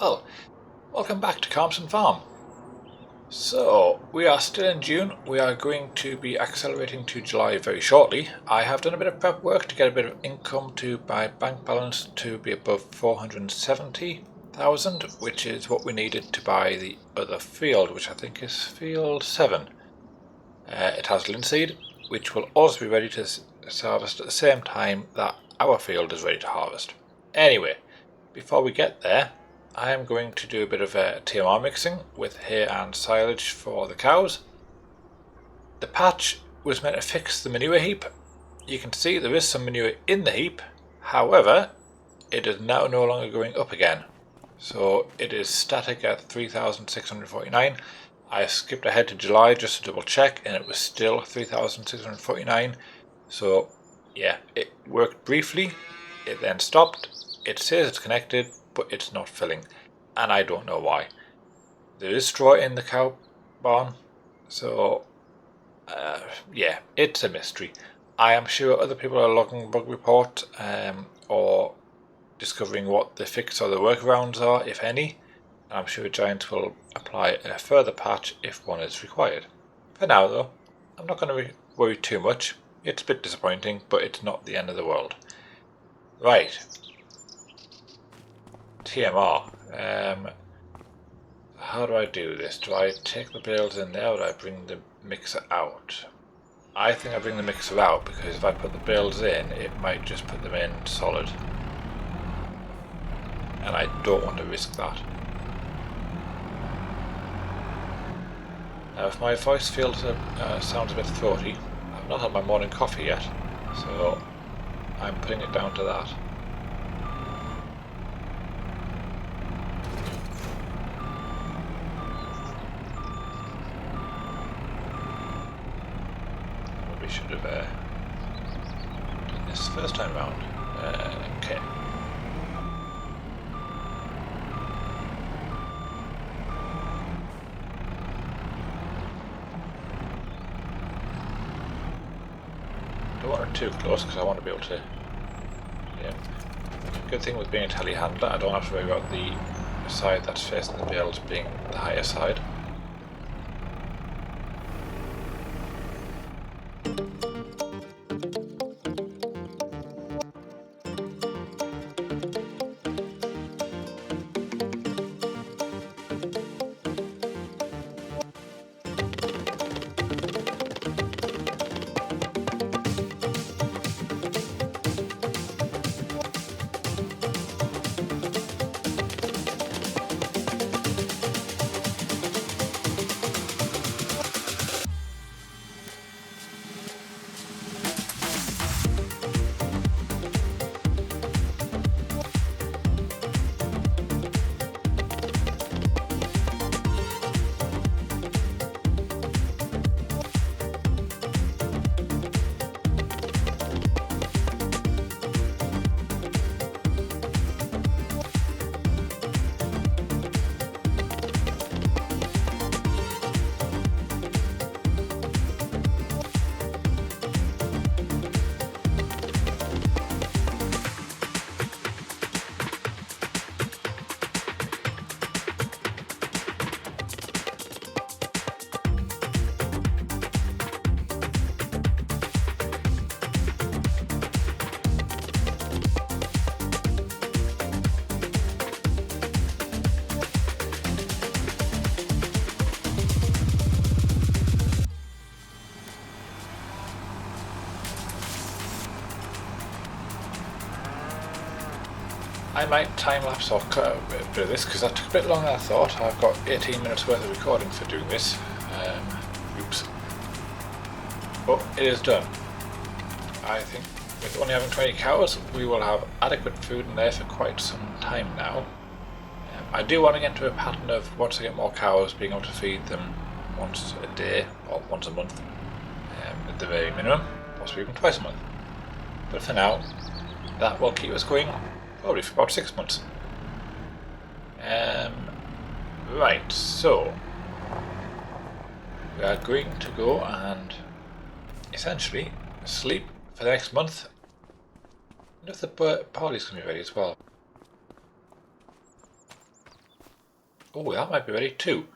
Well, welcome back to Calmsden Farm. So, we are still in June. We are going to be accelerating to July very shortly. I have done a bit of prep work to get a bit of income to my bank balance to be above 470,000, which is what we needed to buy the other field, which I think is field 7. It has linseed, which will also be ready to harvest at the same time that our field is ready to harvest. Anyway, before we get there, I am going to do a bit of TMR mixing with hay and silage for the cows. The patch was meant to fix the manure heap. You can see there is some manure in the heap, however, it is now no longer going up again. So it is static at 3,649. I skipped ahead to July just to double check and it was still 3,649. So yeah, it worked briefly, it then stopped. It says it's connected, but it's not filling, and I don't know why. There is straw in the cow barn, so yeah, it's a mystery. I am sure other people are logging bug report or discovering what the fix or the workarounds are, if any. I'm sure Giants will apply a further patch if one is required. For now though, I'm not going to worry too much. It's a bit disappointing, but it's not the end of the world. Right. TMR. How do I do this? Do I take the bales in there or do I bring the mixer out? I think I bring the mixer out because if I put the bales in, it might just put them in solid. And I don't want to risk that. Now if my voice feels sounds a bit throaty, I've not had my morning coffee yet, so I'm putting it down to that. We should have done this first time round. Okay. Don't want it too close because I want to be able to. Yeah. Good thing with being a telehandler, I don't have to worry about the side that's facing the bales being the higher side. I might time-lapse or cut a bit of this because that took a bit longer than I thought. I've got 18 minutes worth of recording for doing this. Oops. But it is done. I think with only having 20 cows, we will have adequate food in there for quite some time now. I do want to get into a pattern of, once I get more cows, being able to feed them once a day or once a month at the very minimum, possibly even twice a month. But for now, that will keep us going probably for about 6 months. Right, so we are going to go and essentially sleep for the next month. And if the party's going to be ready as well. Oh, that might be ready too.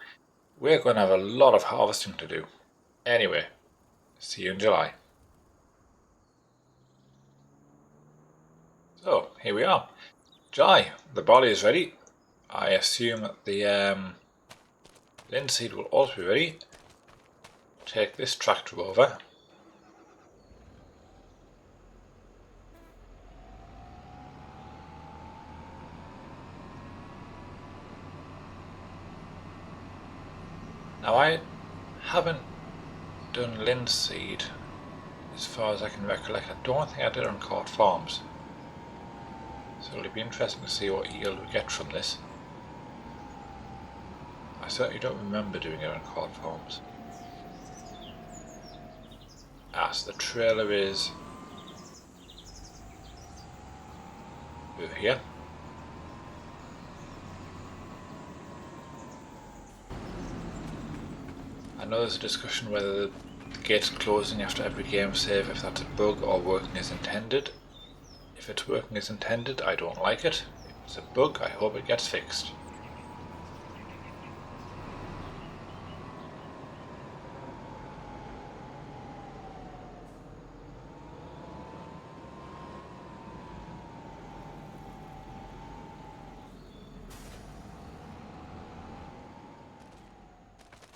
We're going to have a lot of harvesting to do. Anyway, see you in July. So, here we are. July, the barley is ready. I assume that the linseed will also be ready. Take this tractor over. Now I haven't done linseed as far as I can recollect. I don't think I did on Court Farms. So it'll be interesting to see what yield we get from this. I certainly don't remember doing it on Court Farms. So the trailer is over here. I know there's a discussion whether the gate's closing after every game save, if that's a bug or working as intended. If it's working as intended, I don't like it. If it's a bug, I hope it gets fixed.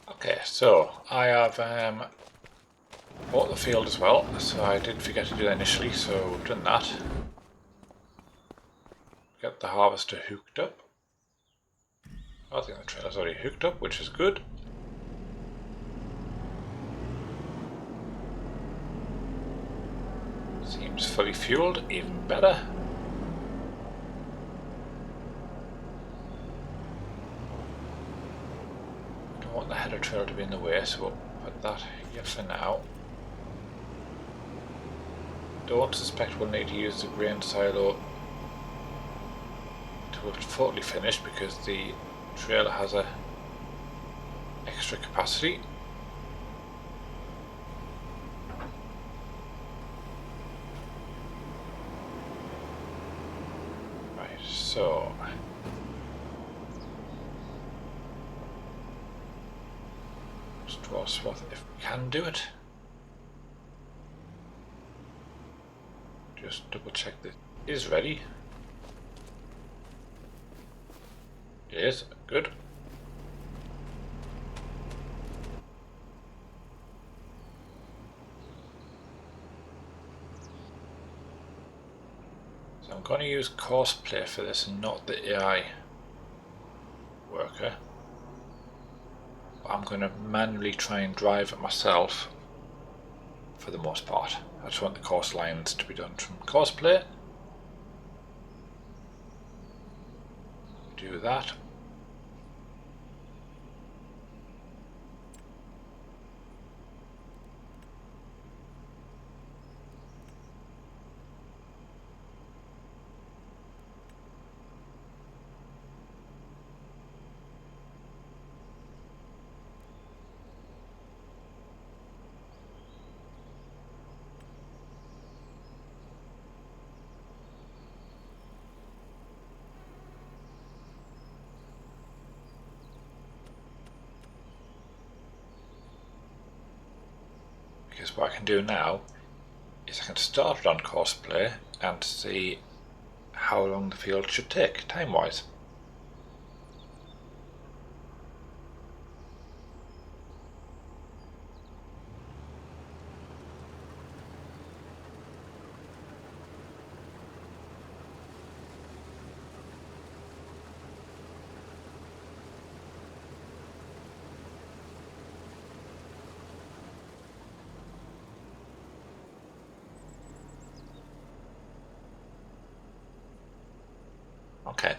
Okay, so I have bought the field as well, so I did forget to do that initially, so we've done that. Get the harvester hooked up. I think the trailer's already hooked up, which is good. Seems fully fueled, even better. Don't want the header trailer to be in the way, so we'll put that here for now. Don't suspect we'll need to use the grain silo till it's totally finished, because the trailer has a extra capacity. Right, so straw swath if we can do it. Just double check this is ready. It is, good. So I'm going to use Courseplay for this and not the AI worker. I'm going to manually try and drive it myself for the most part. I just want the course lines to be done from Courseplay. Do that. Because what I can do now is I can start it on Courseplay and see how long the field should take, time-wise. Okay,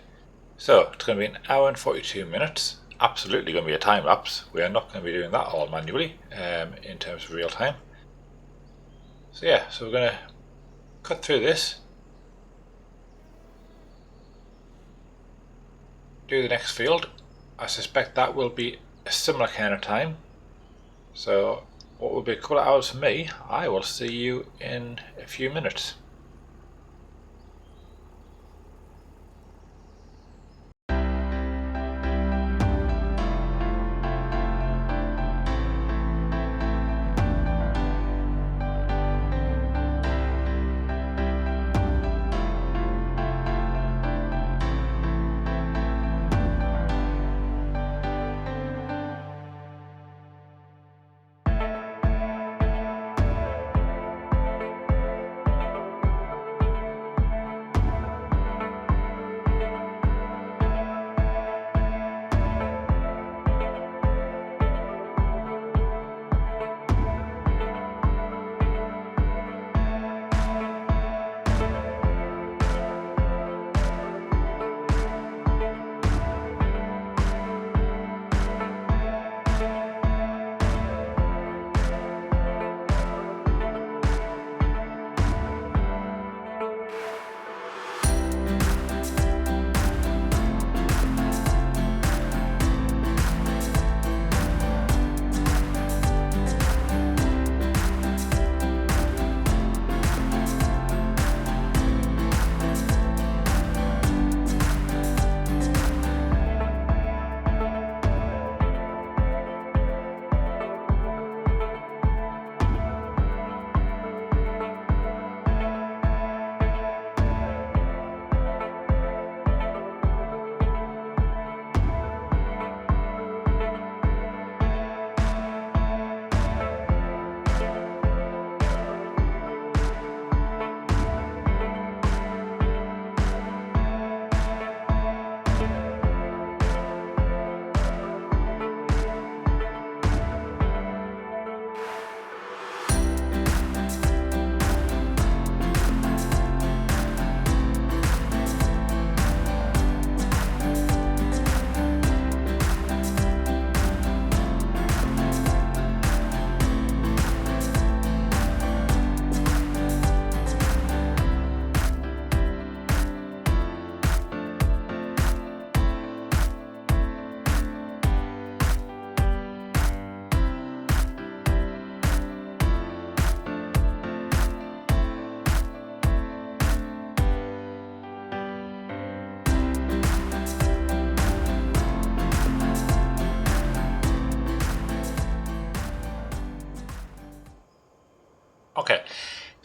so it's going to be an hour and 42 minutes. Absolutely going to be a time lapse. We are not going to be doing that all manually in terms of real time. So yeah, so we're going to cut through this, do the next field. I suspect that will be a similar kind of time. So what will be a couple of hours for me, I will see you in a few minutes.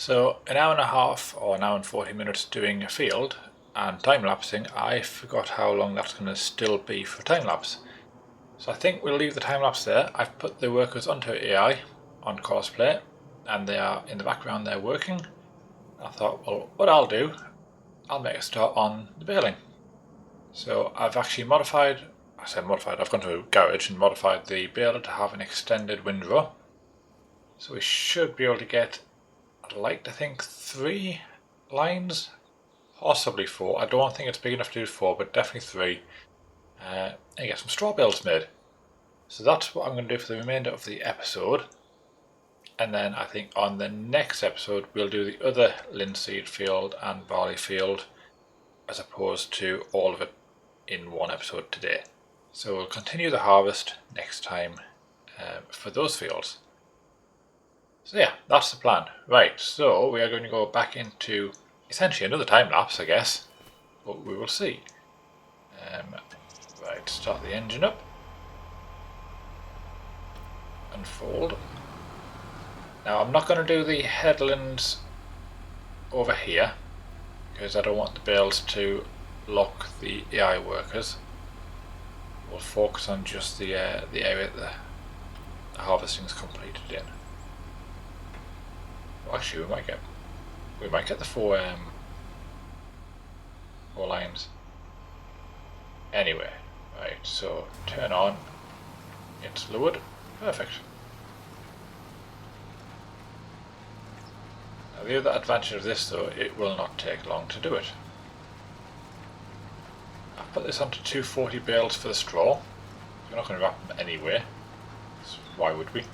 So an hour and a half or an hour and 40 minutes doing a field and time-lapsing, I forgot how long that's going to still be for time-lapse. So I think we'll leave the time-lapse there. I've put the workers onto AI on Courseplay and they are in the background there working. I thought, well, what I'll do, I'll make a start on the baling. So I've actually modified, I've gone to a garage and modified the baler to have an extended windrow. So we should be able to get, I'd like to think 3 lines, possibly 4. I don't think it's big enough to do 4, but definitely 3. And get some straw bales made. So that's what I'm going to do for the remainder of the episode. And then I think on the next episode we'll do the other linseed field and barley field as opposed to all of it in one episode today. So we'll continue the harvest next time for those fields. So yeah, that's the plan. Right, so we are going to go back into essentially another time lapse, I guess, but we will see. Right, start the engine up. Unfold. Now I'm not going to do the headlands over here because I don't want the bales to lock the AI workers. We'll focus on just the area that the harvesting is completed in. Well, actually, we might get the 4 lines. Anyway, right. So turn on. It's lowered. Perfect. Now the other advantage of this, though, it will not take long to do it. I've put this onto 240 bales for the straw. We're not going to wrap them anyway. So why would we?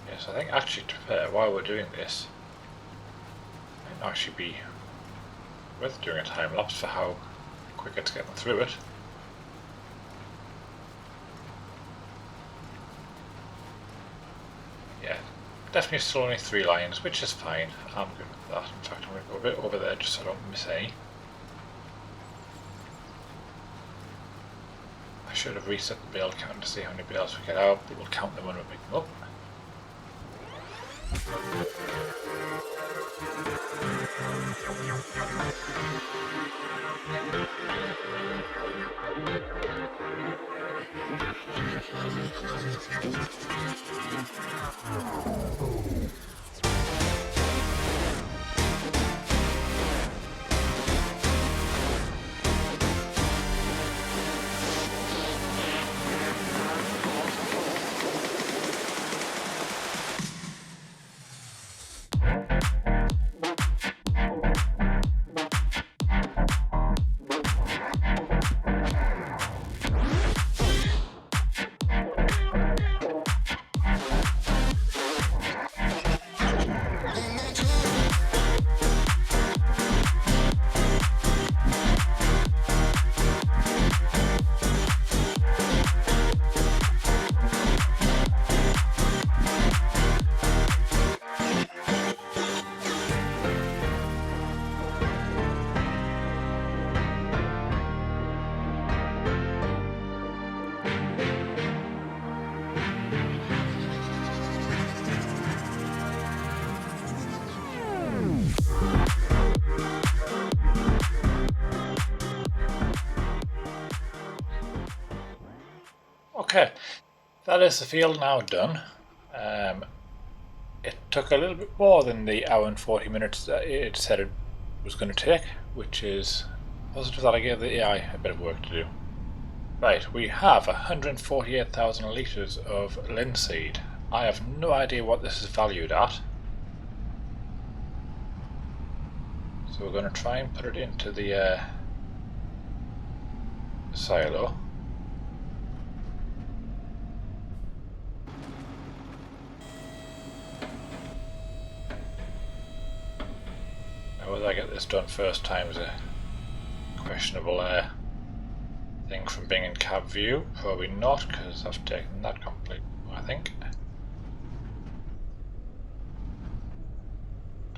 Yes, I think actually to prepare while we're doing this, it might actually be worth doing a time lapse for how quick it's getting through it. Yeah, definitely still only 3 lines, which is fine. I'm good with that. In fact, I'm going to go a bit over there just so I don't miss any. I should have reset the bale count to see how many bales we get out, but we'll count them when we pick them up. Okay, that is the field now done. It took a little bit more than the hour and 40 minutes that it said it was going to take, which is positive that I gave the AI a bit of work to do. Right, we have 148,000 litres of linseed. I have no idea what this is valued at. So we're going to try and put it into the silo. Now whether I get this done first time is a questionable thing from being in cab view. Probably not, because I've taken that complete, I think.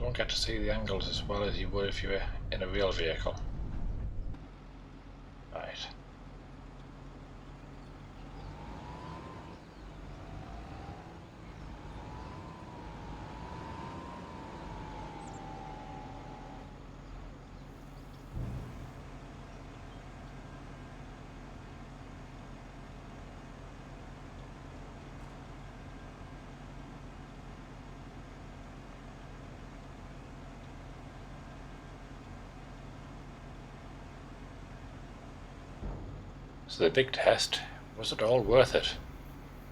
don't get to see the angles as well as you would if you were in a real vehicle. Right. So the big test, was it all worth it?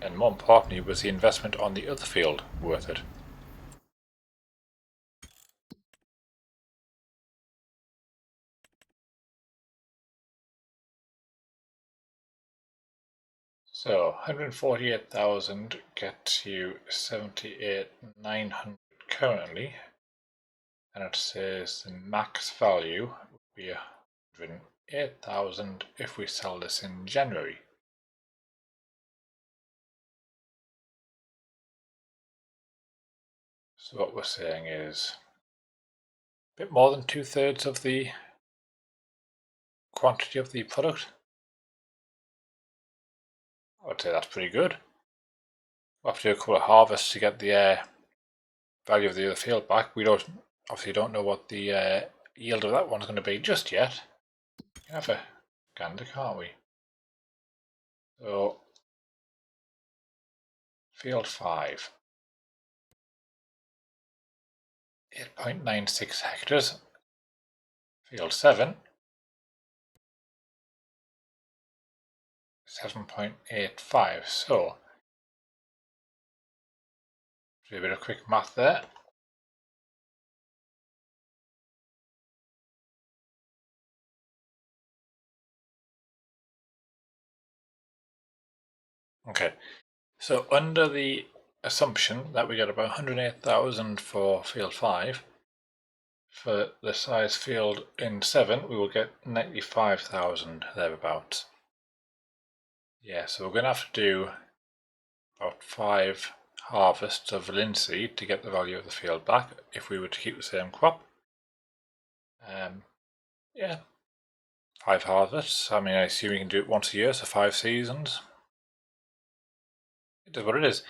And more importantly, was the investment on the other field worth it? So 148,000 gets you 78,900 currently, and it says the max value would be 108,000 if we sell this in January. So what we're saying is a bit more than 2/3 of the quantity of the product. I would say that's pretty good. We'll have to do a couple of harvests to get the value of the other field back. We obviously don't know what the yield of that one's going to be just yet. We can have a gander, can't we? So field 5, 8.96 hectares. Field 7, 7.85. So do a bit of quick math there. Okay, so under the assumption that we get about 108,000 for field 5, for the size field in 7 we will get 95,000 thereabouts. Yeah, so we're going to have to do about 5 harvests of linseed to get the value of the field back if we were to keep the same crop. Yeah, 5 harvests. I mean, I assume you can do it once a year, so 5 seasons. It is what it is.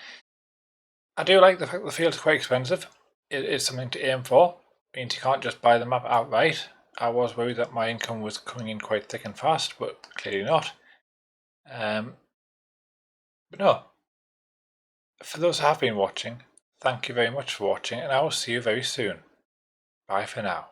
I do like the fact that the fields are quite expensive. It is something to aim for. It means you can't just buy them up outright. I was worried that my income was coming in quite thick and fast, but clearly not. But no. For those who have been watching, thank you very much for watching, and I will see you very soon. Bye for now.